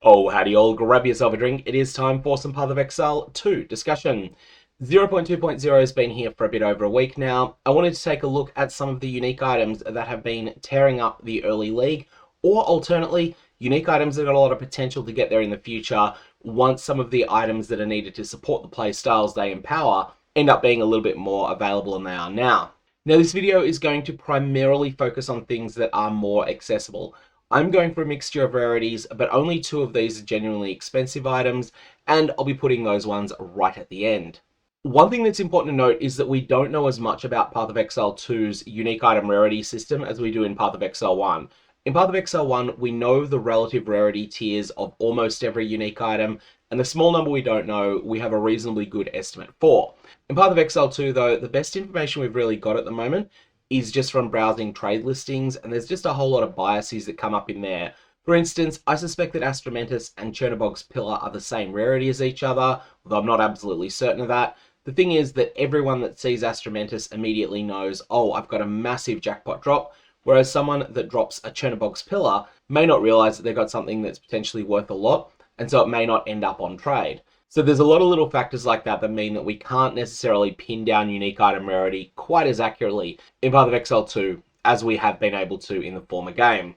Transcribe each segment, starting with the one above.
Oh, howdy all, grab yourself a drink. It is time for some Path of Exile 2 discussion. 0.2.0 has been here for a bit over a week now. I wanted to take a look at some of the unique items that have been tearing up the early league, or alternately, unique items that got a lot of potential to get there in the future once some of the items that are needed to support the playstyles they empower end up being a little bit more available than they are now. Now, this video is going to primarily focus on things that are more accessible. I'm going for a mixture of rarities, but only two of these are genuinely expensive items, and I'll be putting those ones right at the end. One thing that's important to note is that we don't know as much about Path of Exile 2's unique item rarity system as we do in Path of Exile 1. In Path of Exile 1, we know the relative rarity tiers of almost every unique item, and the small number we don't know, we have a reasonably good estimate for. In Path of Exile 2, though, the best information we've really got at the moment is just from browsing trade listings, and there's just a whole lot of biases that come up in there. For instance, I suspect that Astromentus and Chernobog's Pillar are the same rarity as each other, although I'm not absolutely certain of that. The thing is that everyone that sees Astromentus immediately knows, oh, I've got a massive jackpot drop, whereas someone that drops a Chernobog's Pillar may not realize that they've got something that's potentially worth a lot, and so it may not end up on trade. So there's a lot of little factors like that that mean that we can't necessarily pin down unique item rarity quite as accurately in Path of Exile 2 as we have been able to in the former game.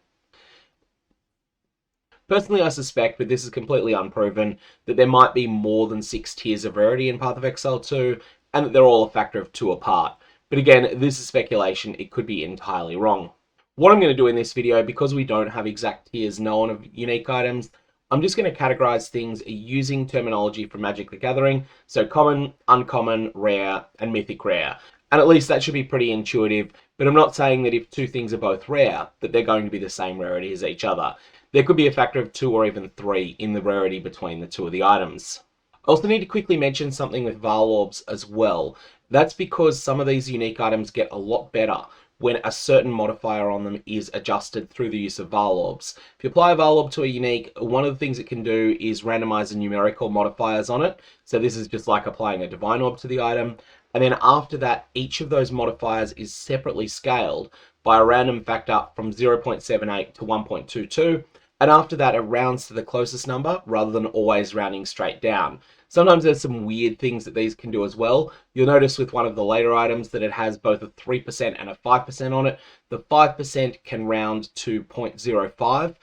Personally, I suspect, but this is completely unproven, that there might be more than 6 tiers of rarity in Path of Exile 2, and that they're all a factor of 2 apart. But again, this is speculation, it could be entirely wrong. What I'm going to do in this video, because we don't have exact tiers known of unique items, I'm just going to categorize things using terminology from Magic the Gathering, so common, uncommon, rare, and mythic rare. And at least that should be pretty intuitive, but I'm not saying that if two things are both rare, that they're going to be the same rarity as each other. There could be a factor of 2 or even 3 in the rarity between the two of the items. I also need to quickly mention something with Vaal Orbs as well. That's because some of these unique items get a lot better when a certain modifier on them is adjusted through the use of Vaal Orbs. If you apply a Vaal Orb to a unique, one of the things it can do is randomize the numerical modifiers on it. So this is just like applying a Divine Orb to the item. And then after that, each of those modifiers is separately scaled by a random factor from 0.78 to 1.22. And after that, it rounds to the closest number rather than always rounding straight down. Sometimes there's some weird things that these can do as well. You'll notice with one of the later items that it has both a 3% and a 5% on it. The 5% can round to 0.05,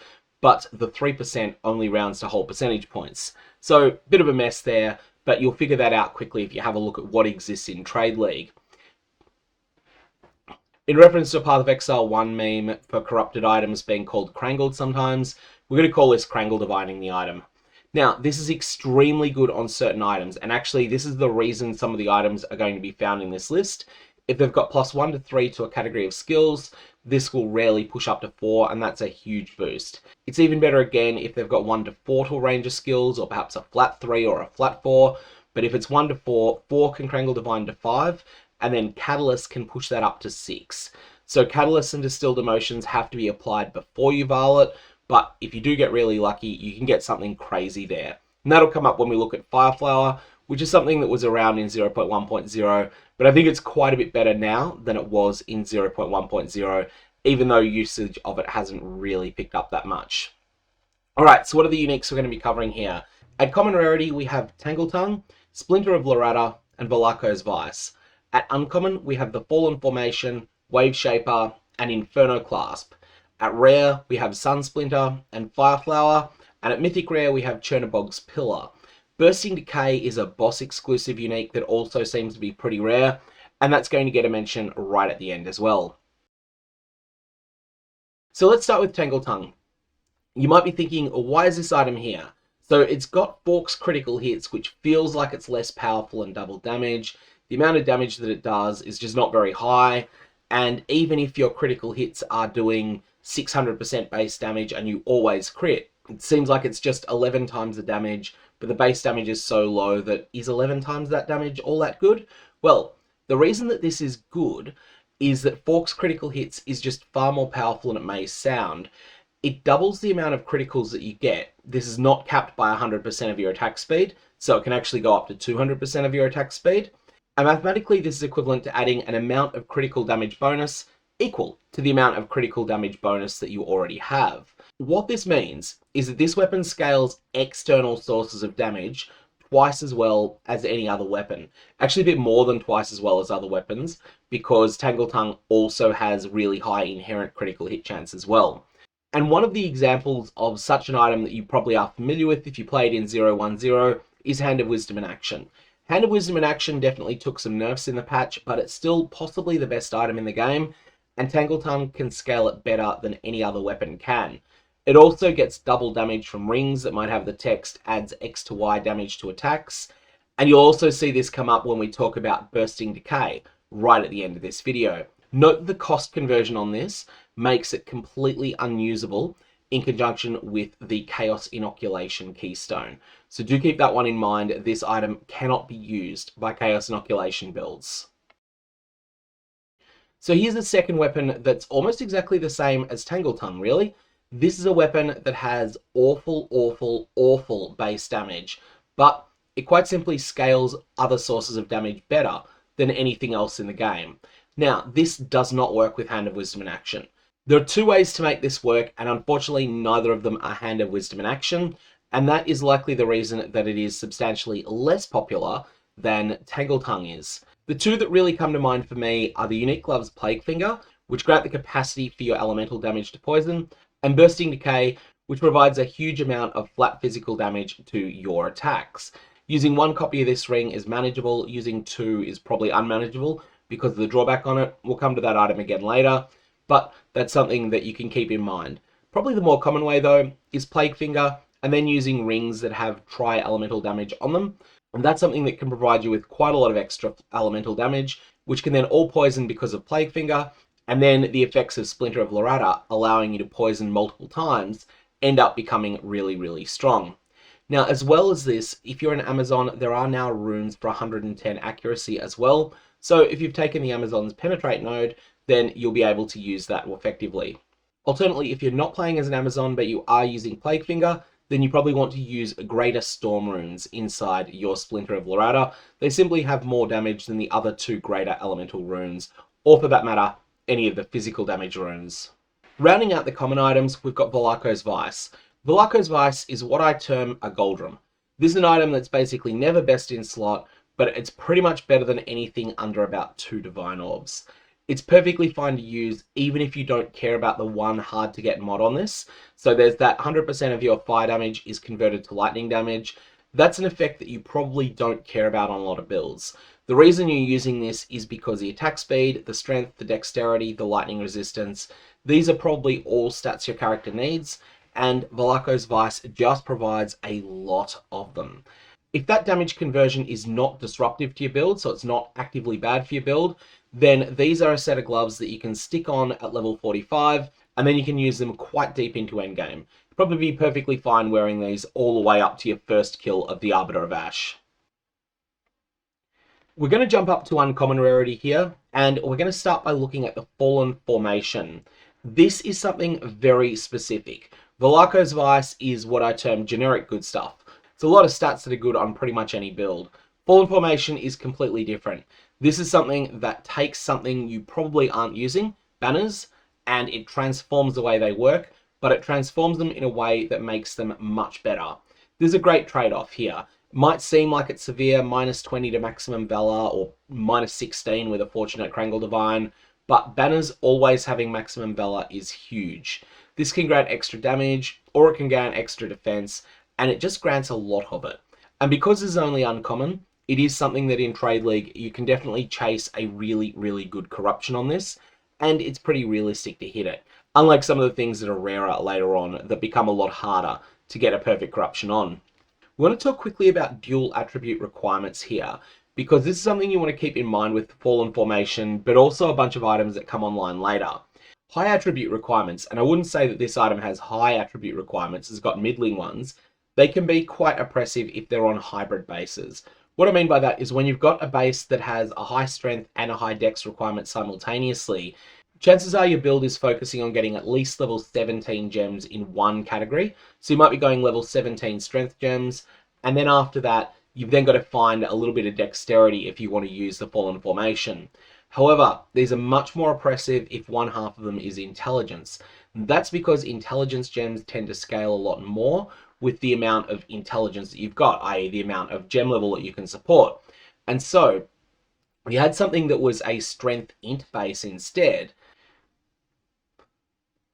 but the 3% only rounds to whole percentage points. So, bit of a mess there, but you'll figure that out quickly if you have a look at what exists in Trade League. In reference to a Path of Exile 1 meme for corrupted items being called Crangled sometimes, we're going to call this Crangle Divining the item. Now, this is extremely good on certain items, and actually this is the reason some of the items are going to be found in this list. If they've got +1 to 3 to a category of skills, this will rarely push up to 4, and that's a huge boost. It's even better again if they've got 1 to 4 to a range of skills, or perhaps a flat 3 or a flat 4, but if it's 1 to 4, 4 can Crangle Divine to 5, and then Catalyst can push that up to 6. So Catalyst and Distilled Emotions have to be applied before you Vaal it, but if you do get really lucky, you can get something crazy there. And that'll come up when we look at Fireflower, which is something that was around in 0.1.0, but I think it's quite a bit better now than it was in 0.1.0, even though usage of it hasn't really picked up that much. Alright, so what are the uniques we're going to be covering here? At common rarity, we have Tangletongue, Splinter of Loratha, and Valako's Vice. At uncommon, we have the Fallen Formation, Waveshaper, and Infernoclasp. At rare, we have Sunsplinter and Fireflower, and at mythic rare, we have Chernobog's Pillar. Bursting Decay is a boss exclusive unique that also seems to be pretty rare, and that's going to get a mention right at the end as well. So let's start with Tangletongue. You might be thinking, why is this item here? So it's got Fork's critical hits, which feels like it's less powerful and double damage. The amount of damage that it does is just not very high, and even if your critical hits are doing 600% base damage and you always crit, it seems like it's just 11 times the damage, but the base damage is so low that is 11 times that damage all that good? Well, the reason that this is good is that Fork's critical hits is just far more powerful than it may sound. It doubles the amount of criticals that you get. This is not capped by 100% of your attack speed, so it can actually go up to 200% of your attack speed. And mathematically, this is equivalent to adding an amount of critical damage bonus equal to the amount of critical damage bonus that you already have. What this means is that this weapon scales external sources of damage twice as well as any other weapon. Actually a bit more than twice as well as other weapons, because Tangletongue also has really high inherent critical hit chance as well. And one of the examples of such an item that you probably are familiar with if you played in 010 is Hand of Wisdom in Action. Hand of Wisdom in Action definitely took some nerfs in the patch, but it's still possibly the best item in the game, and Tangletongue can scale it better than any other weapon can. It also gets double damage from rings that might have the text adds X to Y damage to attacks. And you'll also see this come up when we talk about Bursting Decay, right at the end of this video. Note the cost conversion on this makes it completely unusable in conjunction with the Chaos Inoculation keystone. So do keep that one in mind. This item cannot be used by Chaos Inoculation builds. So here's the second weapon that's almost exactly the same as Tangletongue, really. This is a weapon that has awful, awful, awful base damage, but it quite simply scales other sources of damage better than anything else in the game. Now, this does not work with Hand of Wisdom in Action. There are two ways to make this work, and unfortunately neither of them are Hand of Wisdom in Action, and that is likely the reason that it is substantially less popular than Tangletongue is. The two that really come to mind for me are the Unique Gloves Plague Finger, which grant the capacity for your elemental damage to poison, and Bursting Decay, which provides a huge amount of flat physical damage to your attacks. Using one copy of this ring is manageable, using two is probably unmanageable because of the drawback on it. We'll come to that item again later, but that's something that you can keep in mind. Probably the more common way though is Plague Finger, and then using rings that have tri-elemental damage on them. And that's something that can provide you with quite a lot of extra elemental damage, which can then all poison because of Plague Finger, and then the effects of Splinter of Loratha, allowing you to poison multiple times, end up becoming really, really strong. Now, as well as this, if you're an Amazon, there are now runes for 110 accuracy as well. So if you've taken the Amazon's Penetrate node, then you'll be able to use that effectively. Alternately, if you're not playing as an Amazon, but you are using Plague Finger, then you probably want to use greater storm runes inside your Splinter of Loratha. They simply have more damage than the other two greater elemental runes, or for that matter, any of the physical damage runes. Rounding out the common items, we've got Valako's Vice. Valako's Vice is what I term a Goldrum. This is an item that's basically never best in slot, but it's pretty much better than anything under about 2 Divine Orbs. It's perfectly fine to use even if you don't care about the one hard to get mod on this. So there's that 100% of your fire damage is converted to lightning damage. That's an effect that you probably don't care about on a lot of builds. The reason you're using this is because the attack speed, the strength, the dexterity, the lightning resistance, these are probably all stats your character needs, and Valako's Vice just provides a lot of them. If that damage conversion is not disruptive to your build, so it's not actively bad for your build, then these are a set of gloves that you can stick on at level 45, and then you can use them quite deep into endgame. You'll probably be perfectly fine wearing these all the way up to your first kill of the Arbiter of Ash. We're going to jump up to uncommon rarity here, and we're going to start by looking at the Fallen Formation. This is something very specific. Valako's Vice is what I term generic good stuff. It's a lot of stats that are good on pretty much any build. Fallen Formation is completely different. This is something that takes something you probably aren't using, banners, and it transforms the way they work, but it transforms them in a way that makes them much better. There's a great trade-off here. Might seem like it's severe, -20 to maximum Valor, or -16 with a Fortunate Krangle Divine, but banners always having maximum Valor is huge. This can grant extra damage, or it can grant extra defense, and it just grants a lot of it. And because this is only uncommon, it is something that in Trade League, you can definitely chase a really, really good corruption on this, and it's pretty realistic to hit it. Unlike some of the things that are rarer later on that become a lot harder to get a perfect corruption on. We want to talk quickly about dual attribute requirements here, because this is something you want to keep in mind with Fallen Formation, but also a bunch of items that come online later. High attribute requirements, and I wouldn't say that this item has high attribute requirements, it's got middling ones. They can be quite oppressive if they're on hybrid bases. What I mean by that is when you've got a base that has a high strength and a high dex requirement simultaneously, chances are your build is focusing on getting at least level 17 gems in one category. So you might be going level 17 strength gems, and then after that, you've then got to find a little bit of dexterity if you want to use the Fallen Formation. However, these are much more oppressive if one half of them is intelligence. That's because intelligence gems tend to scale a lot more with the amount of intelligence that you've got, i.e. the amount of gem level that you can support. And so, if you had something that was a strength int base instead,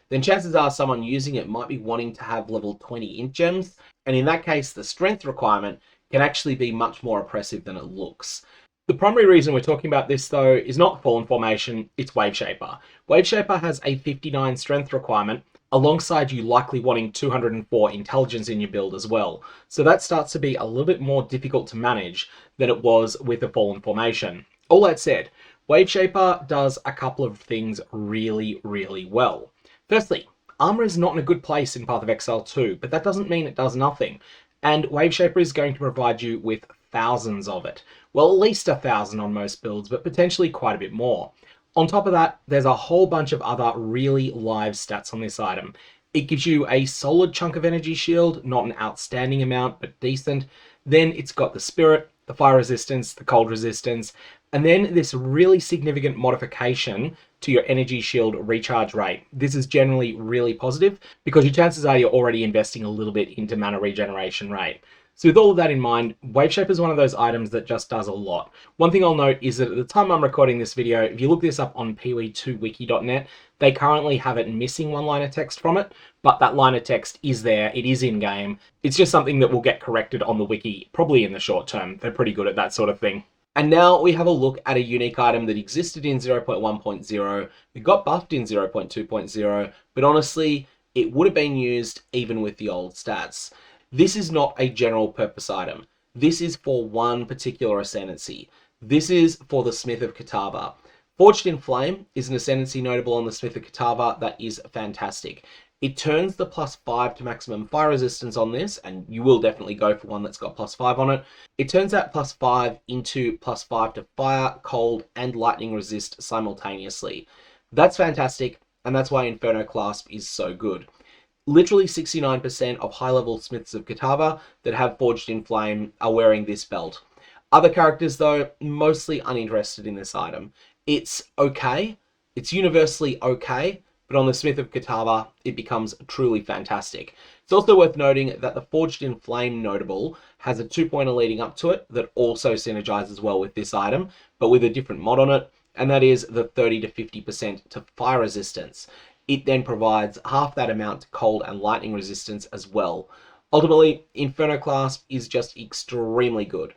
then chances are someone using it might be wanting to have level 20 int gems, and in that case, the strength requirement can actually be much more oppressive than it looks. The primary reason we're talking about this, though, is not Fallen Formation, it's Waveshaper. Waveshaper has a 59 strength requirement, alongside you likely wanting 204 intelligence in your build as well. So that starts to be a little bit more difficult to manage than it was with the Fallen Formation. All that said, Waveshaper does a couple of things really, really well. Firstly, armor is not in a good place in Path of Exile 2, but that doesn't mean it does nothing. And Waveshaper is going to provide you with thousands of it. Well, at least 1,000 on most builds, but potentially quite a bit more. On top of that, there's a whole bunch of other really live stats on this item. It gives you a solid chunk of energy shield, not an outstanding amount, but decent. Then it's got the spirit, the fire resistance, the cold resistance, and then this really significant modification to your energy shield recharge rate. This is generally really positive because your chances are you're already investing a little bit into mana regeneration rate. So with all of that in mind, Waveshaper is one of those items that just does a lot. One thing I'll note is that at the time I'm recording this video, if you look this up on POE2wiki.net, they currently have it missing one line of text from it, but that line of text is there, it is in-game. It's just something that will get corrected on the wiki, probably in the short term. They're pretty good at that sort of thing. And now we have a look at a unique item that existed in 0.1.0, it got buffed in 0.2.0, but honestly, it would have been used even with the old stats. This is not a general purpose item. This is for one particular ascendancy. This is for the Smith of Kitava. Forged in Flame is an ascendancy notable on the Smith of Kitava that is fantastic. It turns the +5 to maximum fire resistance on this, and you will definitely go for one that's got +5 on it. It turns that +5 into +5 to fire, cold, and lightning resist simultaneously. That's fantastic, and that's why Infernoclasp is so good. Literally 69% of high-level Smiths of Kitava that have Forged in Flame are wearing this belt. Other characters, though, mostly uninterested in this item. It's okay, it's universally okay, but on the Smith of Kitava, it becomes truly fantastic. It's also worth noting that the Forged in Flame notable has a 2-pointer leading up to it that also synergizes well with this item, but with a different mod on it, and that is the 30 to 50% to fire resistance. It then provides half that amount to cold and lightning resistance as well. Ultimately, Infernoclasp is just extremely good.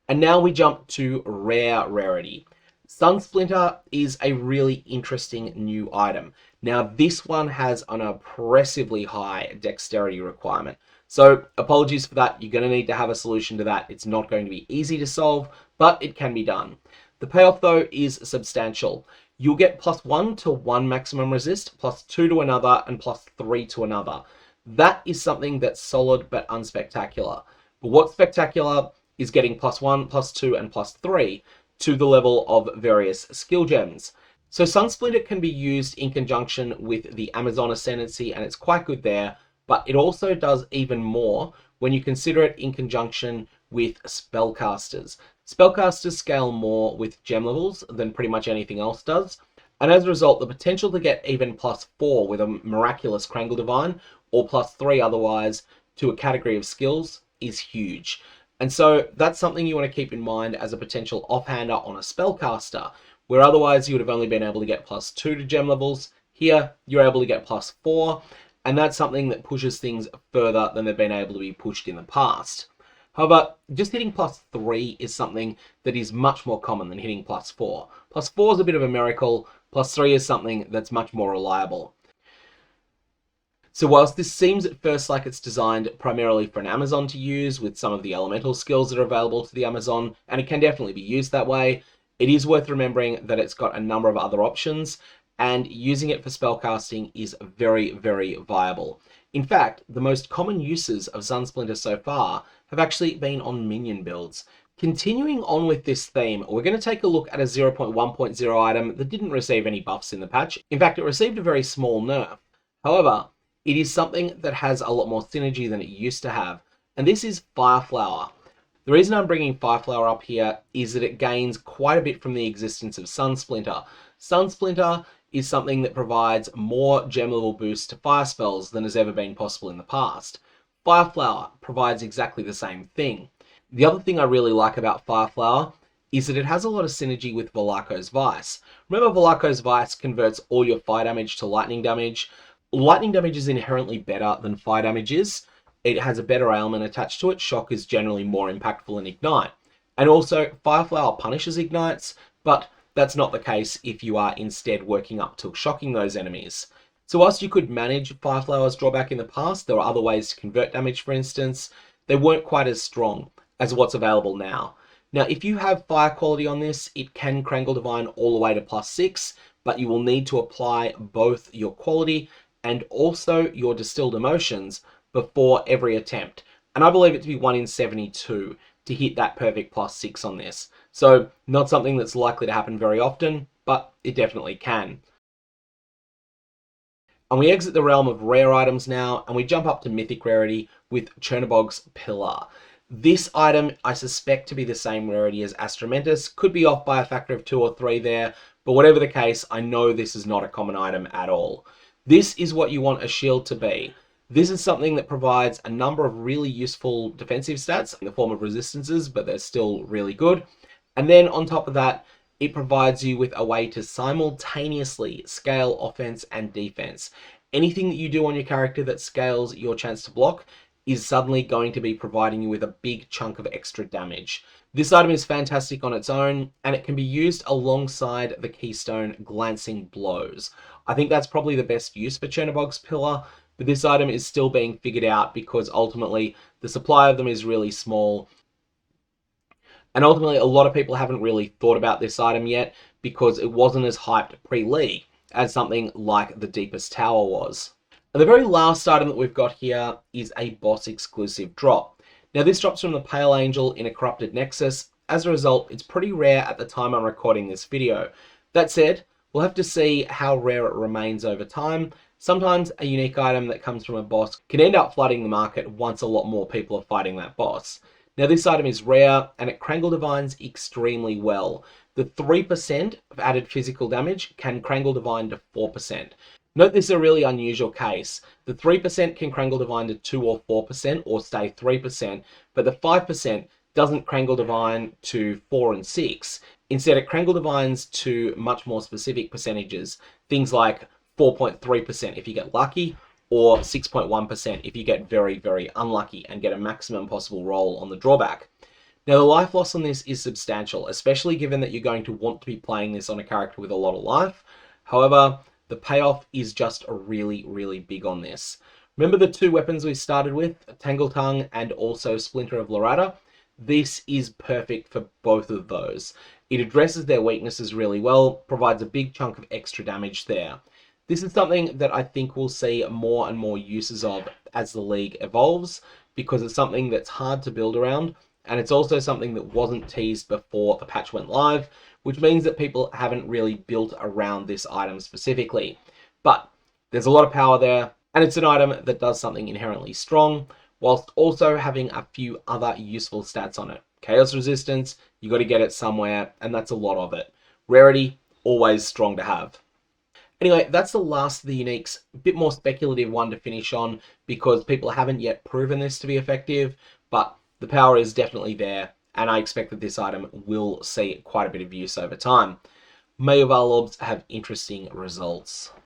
And now we jump to Rare Rarity. Sunsplinter is a really interesting new item. Now, this one has an oppressively high dexterity requirement. So, apologies for that. You're going to need to have a solution to that. It's not going to be easy to solve, but it can be done. The payoff, though, is substantial. You'll get +1 to one maximum resist, +2 to another, and +3 to another. That is something that's solid but unspectacular. But what's spectacular is getting +1, +2, and +3 to the level of various skill gems. So Sunsplinter can be used in conjunction with the Amazon Ascendancy, and it's quite good there, but it also does even more when you consider it in conjunction with Spellcasters. Spellcasters scale more with gem levels than pretty much anything else does, and as a result, the potential to get even +4 with a miraculous Krangle Divine, or +3 otherwise, to a category of skills is huge. And so that's something you want to keep in mind as a potential offhander on a Spellcaster, where otherwise you would have only been able to get +2 to gem levels. Here, you're able to get +4, and that's something that pushes things further than they've been able to be pushed in the past. However, just hitting +3 is something that is much more common than hitting +4. +4 is a bit of a miracle, +3 is something that's much more reliable. So whilst this seems at first like it's designed primarily for an Amazon to use with some of the elemental skills that are available to the Amazon, and it can definitely be used that way, it is worth remembering that it's got a number of other options, and using it for spellcasting is very, very viable. In fact, the most common uses of Sunsplinter so far have actually been on minion builds. Continuing on with this theme, we're going to take a look at a 0.1.0 item that didn't receive any buffs in the patch. In fact, it received a very small nerf. However, it is something that has a lot more synergy than it used to have, and this is Fireflower. The reason I'm bringing Fireflower up here is that it gains quite a bit from the existence of Sunsplinter. Sunsplinter is something that provides more gem level boost to fire spells than has ever been possible in the past. Fireflower provides exactly the same thing. The other thing I really like about Fireflower is that it has a lot of synergy with Valako's Vice. Remember, Valako's Vice converts all your fire damage to lightning damage. Lightning damage is inherently better than fire damage is. It has a better ailment attached to it. Shock is generally more impactful than Ignite. And also, Fireflower punishes Ignites, but that's not the case if you are instead working up to shocking those enemies. So whilst you could manage Fireflower's drawback in the past, there were other ways to convert damage, for instance, they weren't quite as strong as what's available now. Now, if you have fire quality on this, it can Krangle Divine all the way to +6, but you will need to apply both your quality and also your distilled emotions before every attempt. And I believe it to be 1 in 72 to hit that perfect +6 on this. So not something that's likely to happen very often, but it definitely can. And we exit the realm of rare items now, and we jump up to mythic rarity with Chernobog's Pillar. This item I suspect to be the same rarity as Astramentus, could be off by a factor of 2 or 3 there, but whatever the case, I know this is not a common item at all. This is what you want a shield to be. This is something that provides a number of really useful defensive stats in the form of resistances, but they're still really good. And then on top of that, it provides you with a way to simultaneously scale offense and defense. Anything that you do on your character that scales your chance to block is suddenly going to be providing you with a big chunk of extra damage. This item is fantastic on its own, and it can be used alongside the Keystone Glancing Blows. I think that's probably the best use for Chernobog's Pillar, but this item is still being figured out because ultimately the supply of them is really small. And ultimately, a lot of people haven't really thought about this item yet because it wasn't as hyped pre-league as something like the Deepest Tower was. And the very last item that we've got here is a boss exclusive drop. Now this drops from the Pale Angel in a Corrupted Nexus. As a result, it's pretty rare at the time I'm recording this video. That said, we'll have to see how rare it remains over time. Sometimes a unique item that comes from a boss can end up flooding the market once a lot more people are fighting that boss. Now this item is rare and it Krangle Divines extremely well. The 3% of added physical damage can Krangle Divine to 4%. Note this is a really unusual case. The 3% can Krangle Divine to 2 or 4% or stay 3%, but the 5% doesn't Krangle Divine to 4 and 6. Instead it Krangle Divines to much more specific percentages. Things like 4.3% if you get lucky, or 6.1% if you get very, very unlucky and get a maximum possible roll on the drawback. Now the life loss on this is substantial, especially given that you're going to want to be playing this on a character with a lot of life. However, the payoff is just really, really big on this. Remember the 2 weapons we started with, Tangletongue and also Splinter of Loratha? This is perfect for both of those. It addresses their weaknesses really well, provides a big chunk of extra damage there. This is something that I think we'll see more and more uses of as the league evolves, because it's something that's hard to build around, and it's also something that wasn't teased before the patch went live, which means that people haven't really built around this item specifically. But there's a lot of power there, and it's an item that does something inherently strong, whilst also having a few other useful stats on it. Chaos resistance, you got to get it somewhere, and that's a lot of it. Rarity, always strong to have. Anyway, that's the last of the uniques, a bit more speculative one to finish on because people haven't yet proven this to be effective, but the power is definitely there, and I expect that this item will see quite a bit of use over time. May your Vaal Orbs have interesting results.